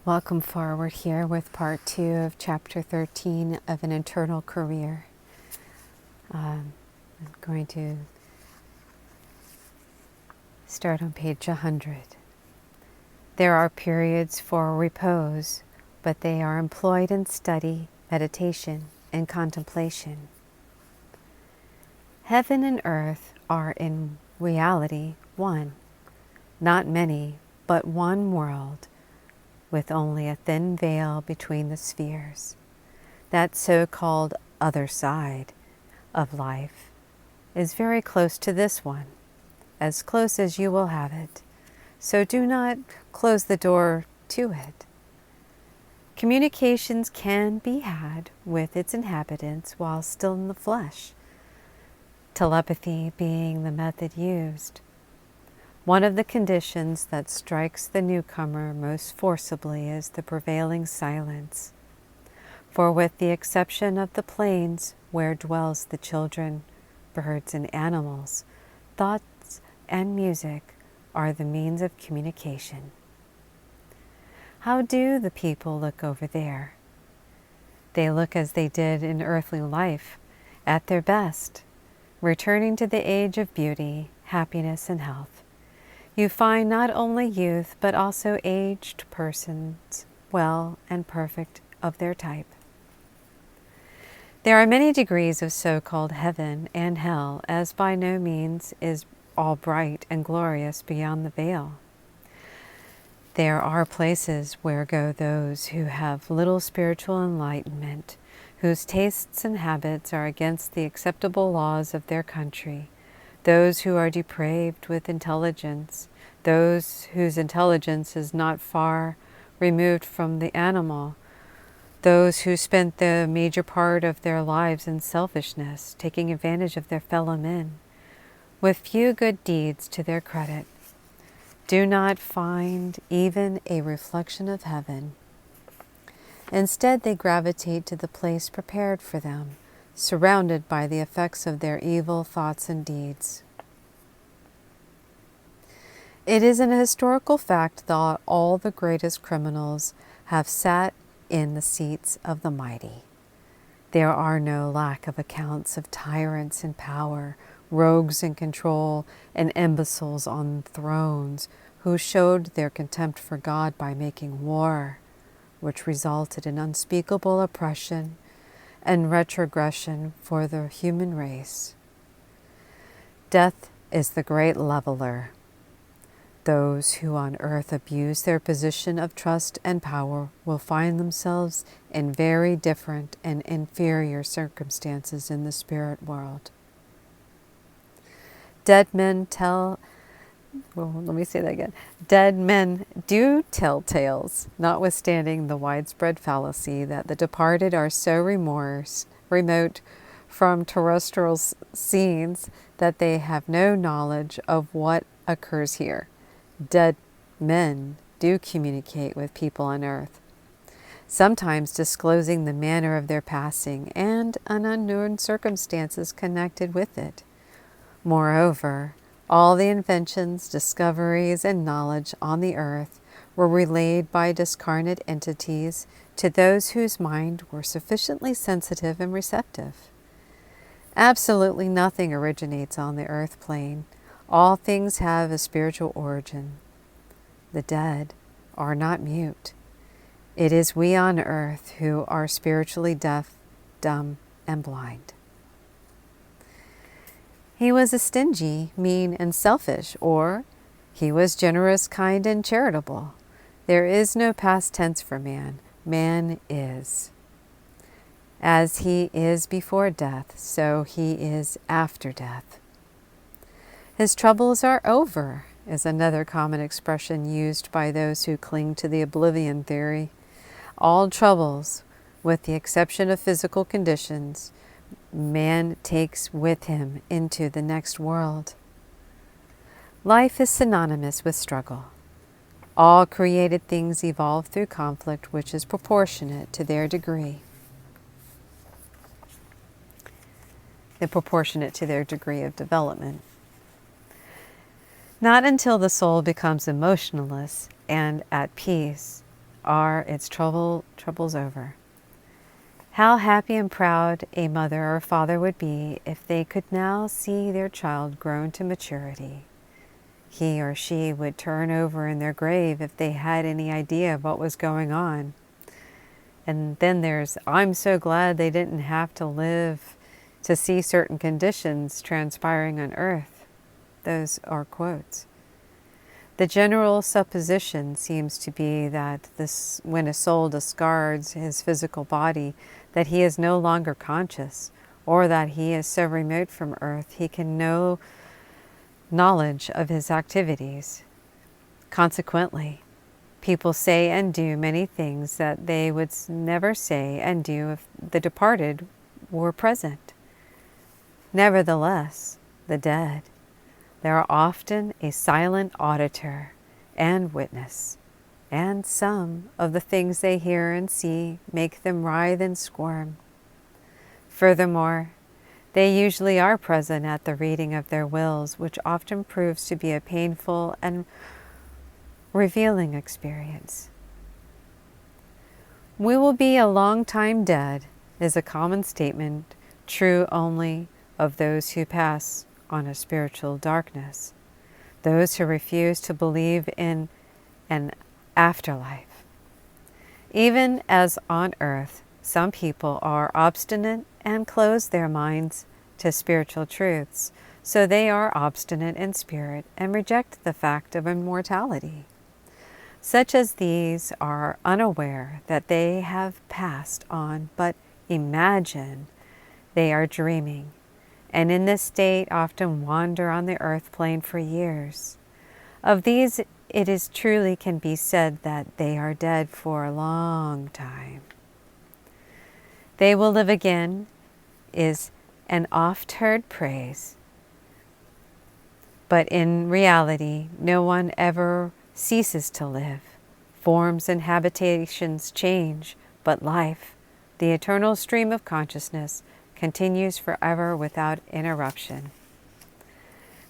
Welcome forward here with part 2 of chapter 13 of An Internal Career. I'm going to start on page 100. There are periods for repose, but they are employed in study, meditation, and contemplation. Heaven and earth are in reality one, not many, but one world, with only a thin veil between the spheres. That so-called other side of life is very close to this one, as close as you will have it. So do not close the door to it. Communications can be had with its inhabitants while still in the flesh, telepathy being the method used. One of the conditions that strikes the newcomer most forcibly is the prevailing silence. For with the exception of the plains where dwells the children, birds, and animals, thoughts and music are the means of communication. How do the people look over there? They look as they did in earthly life, at their best, returning to the age of beauty, happiness, and health. You find not only youth, but also aged persons, well and perfect of their type. There are many degrees of so-called heaven and hell, as by no means is all bright and glorious beyond the veil. There are places where go those who have little spiritual enlightenment, whose tastes and habits are against the acceptable laws of their country, those who are depraved with intelligence, those whose intelligence is not far removed from the animal, those who spent the major part of their lives in selfishness, taking advantage of their fellow men, with few good deeds to their credit, do not find even a reflection of heaven. Instead, they gravitate to the place prepared for them, surrounded by the effects of their evil thoughts and deeds. It is an historical fact that all the greatest criminals have sat in the seats of the mighty. There are no lack of accounts of tyrants in power, rogues in control, and imbeciles on thrones who showed their contempt for God by making war, which resulted in unspeakable oppression and retrogression for the human race. Death is the great leveler. Those who on earth abuse their position of trust and power will find themselves in very different and inferior circumstances in the spirit world. Dead men Dead men do tell tales, notwithstanding the widespread fallacy that the departed are so remote from terrestrial scenes that they have no knowledge of what occurs here. Dead men do communicate with people on earth, sometimes disclosing the manner of their passing and an unknown circumstances connected with it. Moreover, all the inventions, discoveries, and knowledge on the earth were relayed by discarnate entities to those whose mind were sufficiently sensitive and receptive. Absolutely nothing originates on the earth plane. All things have a spiritual origin. The dead are not mute. It is we on earth who are spiritually deaf, dumb, and blind. He was a stingy, mean, and selfish, or he was generous, kind, and charitable. There is no past tense for man. Man is. As he is before death, so he is after death. His troubles are over, is another common expression used by those who cling to the oblivion theory. All troubles, with the exception of physical conditions, man takes with him into the next world. Life is synonymous with struggle. All created things evolve through conflict which is proportionate to their degree. Proportionate to their degree of development. Not until the soul becomes emotionless and at peace are its troubles over. How happy and proud a mother or father would be if they could now see their child grown to maturity. He or she would turn over in their grave if they had any idea of what was going on. And then there's, I'm so glad they didn't have to live to see certain conditions transpiring on earth. Those are quotes. The general supposition seems to be that when a soul discards his physical body, that he is no longer conscious, or that he is so remote from earth he can know knowledge of his activities. Consequently, people say and do many things that they would never say and do if the departed were present. Nevertheless, the dead, they are often a silent auditor and witness, and some of the things they hear and see make them writhe and squirm. Furthermore, they usually are present at the reading of their wills, which often proves to be a painful and revealing experience. "We will be a long time dead" is a common statement, true only of those who pass on a spiritual darkness, those who refuse to believe in an afterlife. Even as on earth, some people are obstinate and close their minds to spiritual truths, so they are obstinate in spirit and reject the fact of immortality. Such as these are unaware that they have passed on, but imagine they are dreaming, and in this state often wander on the earth plane for years. Of these it is truly can be said that they are dead for a long time. "They will live again" is an oft-heard praise, but in reality no one ever ceases to live. Forms and habitations change, but life, the eternal stream of consciousness, continues forever without interruption.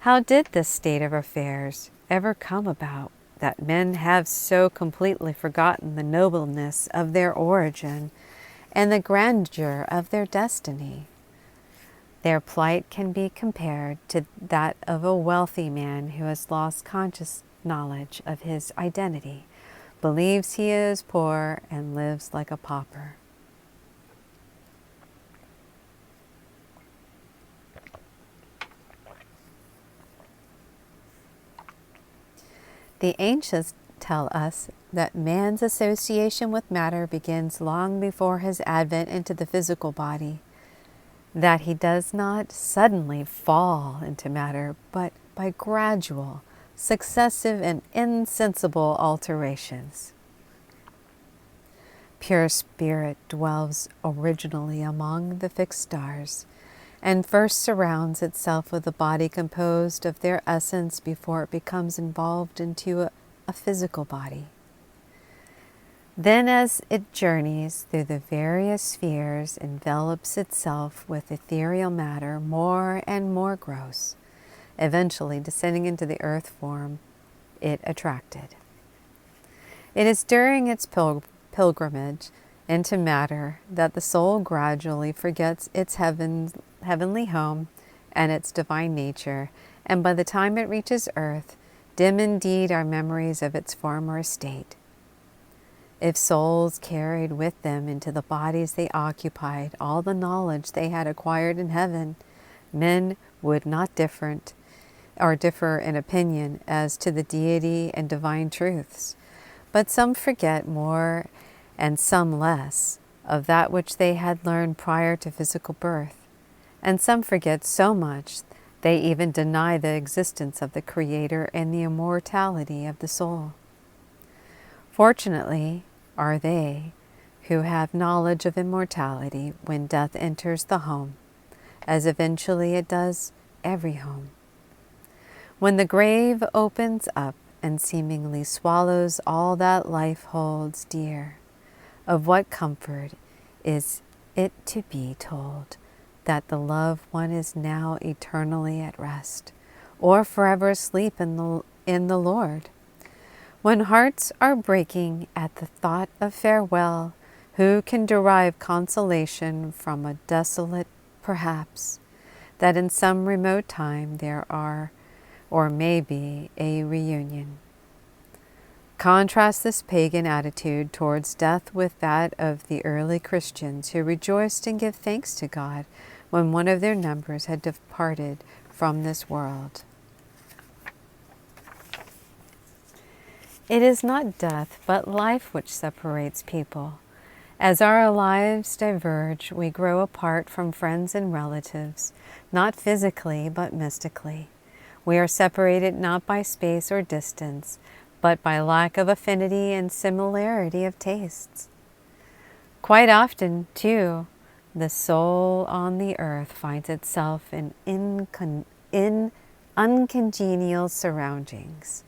How did this state of affairs ever come about, that men have so completely forgotten the nobleness of their origin and the grandeur of their destiny? Their plight can be compared to that of a wealthy man who has lost conscious knowledge of his identity, believes he is poor, and lives like a pauper. The ancients tell us that man's association with matter begins long before his advent into the physical body, that he does not suddenly fall into matter, but by gradual, successive, and insensible alterations. Pure spirit dwells originally among the fixed stars, and first surrounds itself with a body composed of their essence before it becomes involved into a physical body. Then, as it journeys through the various spheres, envelops itself with ethereal matter more and more gross, eventually descending into the earth form it attracted. It is during its pilgrimage into matter that the soul gradually forgets its heavenly home and its divine nature, and by the time it reaches earth, dim indeed are memories of its former state. If souls carried with them into the bodies they occupied all the knowledge they had acquired in heaven, men would not differ in opinion as to the deity and divine truths. But some forget more and some less of that which they had learned prior to physical birth, and some forget so much they even deny the existence of the Creator and the immortality of the soul. Fortunately are they who have knowledge of immortality when death enters the home, as eventually it does every home. When the grave opens up and seemingly swallows all that life holds dear, of what comfort is it to be told that the loved one is now eternally at rest, or forever asleep in the Lord? When hearts are breaking at the thought of farewell, who can derive consolation from a desolate perhaps, that in some remote time there are, or may be, a reunion? Contrast this pagan attitude towards death with that of the early Christians who rejoiced and give thanks to God when one of their numbers had departed from this world. It is not death, but life which separates people. As our lives diverge, we grow apart from friends and relatives, not physically, but mystically. We are separated not by space or distance, but by lack of affinity and similarity of tastes. Quite often, too, the soul on the earth finds itself in uncongenial surroundings.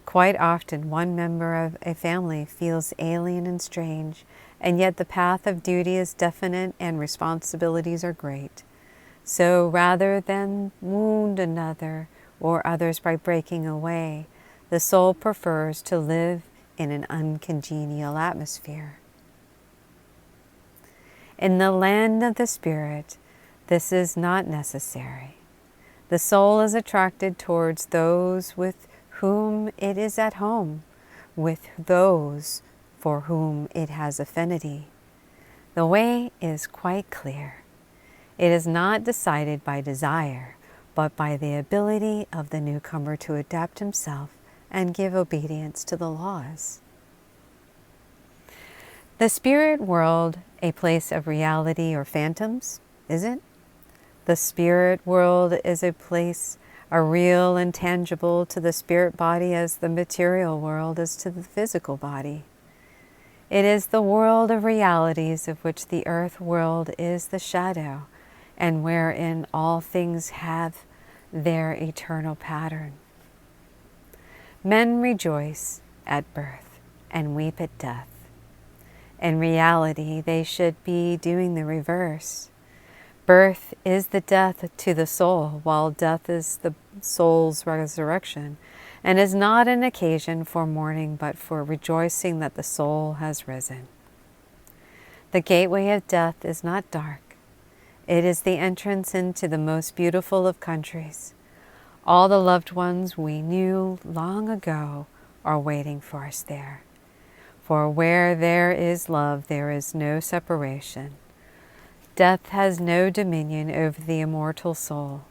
Quite often, one member of a family feels alien and strange, and yet the path of duty is definite and responsibilities are great. So rather than wound another or others by breaking away, the soul prefers to live in an uncongenial atmosphere. In the land of the Spirit, this is not necessary. The soul is attracted towards those with whom it is at home, with those for whom it has affinity. The way is quite clear. It is not decided by desire, but by the ability of the newcomer to adapt himself and give obedience to the laws. The spirit world a place of reality or phantoms, is it? The spirit world is a place, a real and tangible to the spirit body as the material world is to the physical body. It is the world of realities of which the earth world is the shadow, and wherein all things have their eternal pattern. Men rejoice at birth and weep at death. In reality, they should be doing the reverse. Birth is the death to the soul, while death is the soul's resurrection, and is not an occasion for mourning, but for rejoicing that the soul has risen. The gateway of death is not dark. It is the entrance into the most beautiful of countries. All the loved ones we knew long ago are waiting for us there. For where there is love, there is no separation. Death has no dominion over the immortal soul.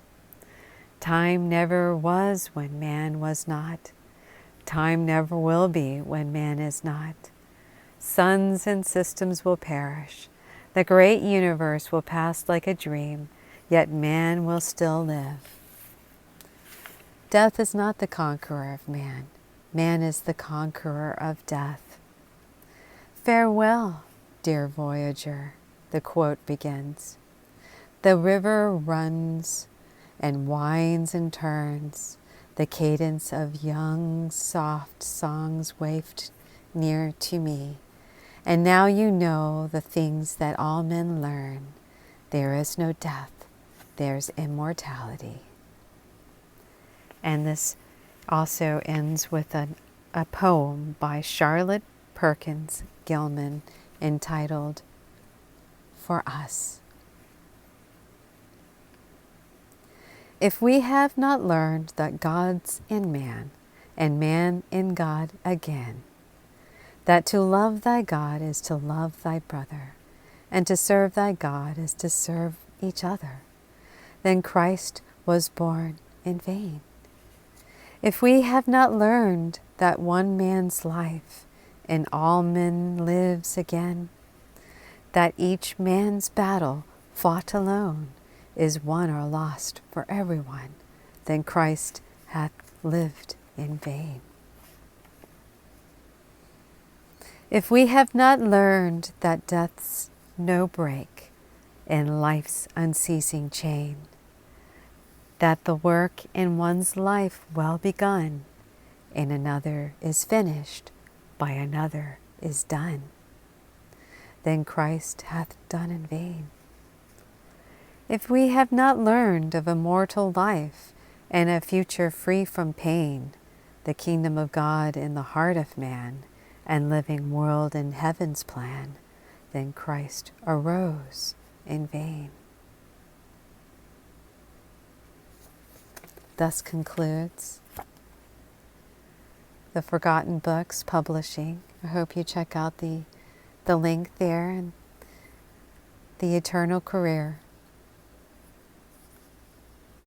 Time never was when man was not. Time never will be when man is not. Suns and systems will perish. The great universe will pass like a dream, yet man will still live. Death is not the conqueror of man. Man is the conqueror of death. Farewell, dear voyager, the quote begins. The river runs and winds and turns, the cadence of young, soft songs wafted near to me. And now you know the things that all men learn. There is no death, there's immortality. And this also ends with a poem by Charlotte Perkins Gilman entitled, For Us. If we have not learned that God's in man, and man in God again, that to love thy God is to love thy brother, and to serve thy God is to serve each other, then Christ was born in vain. If we have not learned that one man's life in all men lives again, that each man's battle fought alone is won or lost for everyone, then Christ hath lived in vain. If we have not learned that death's no break in life's unceasing chain, that the work in one's life well begun in another is finished, by another is done, then Christ hath done in vain. If we have not learned of immortal life and a future free from pain, the kingdom of God in the heart of man, and living world in heaven's plan, then Christ arose in vain. Thus concludes the Forgotten Books Publishing. I hope you check out the link there, and The Eternal Career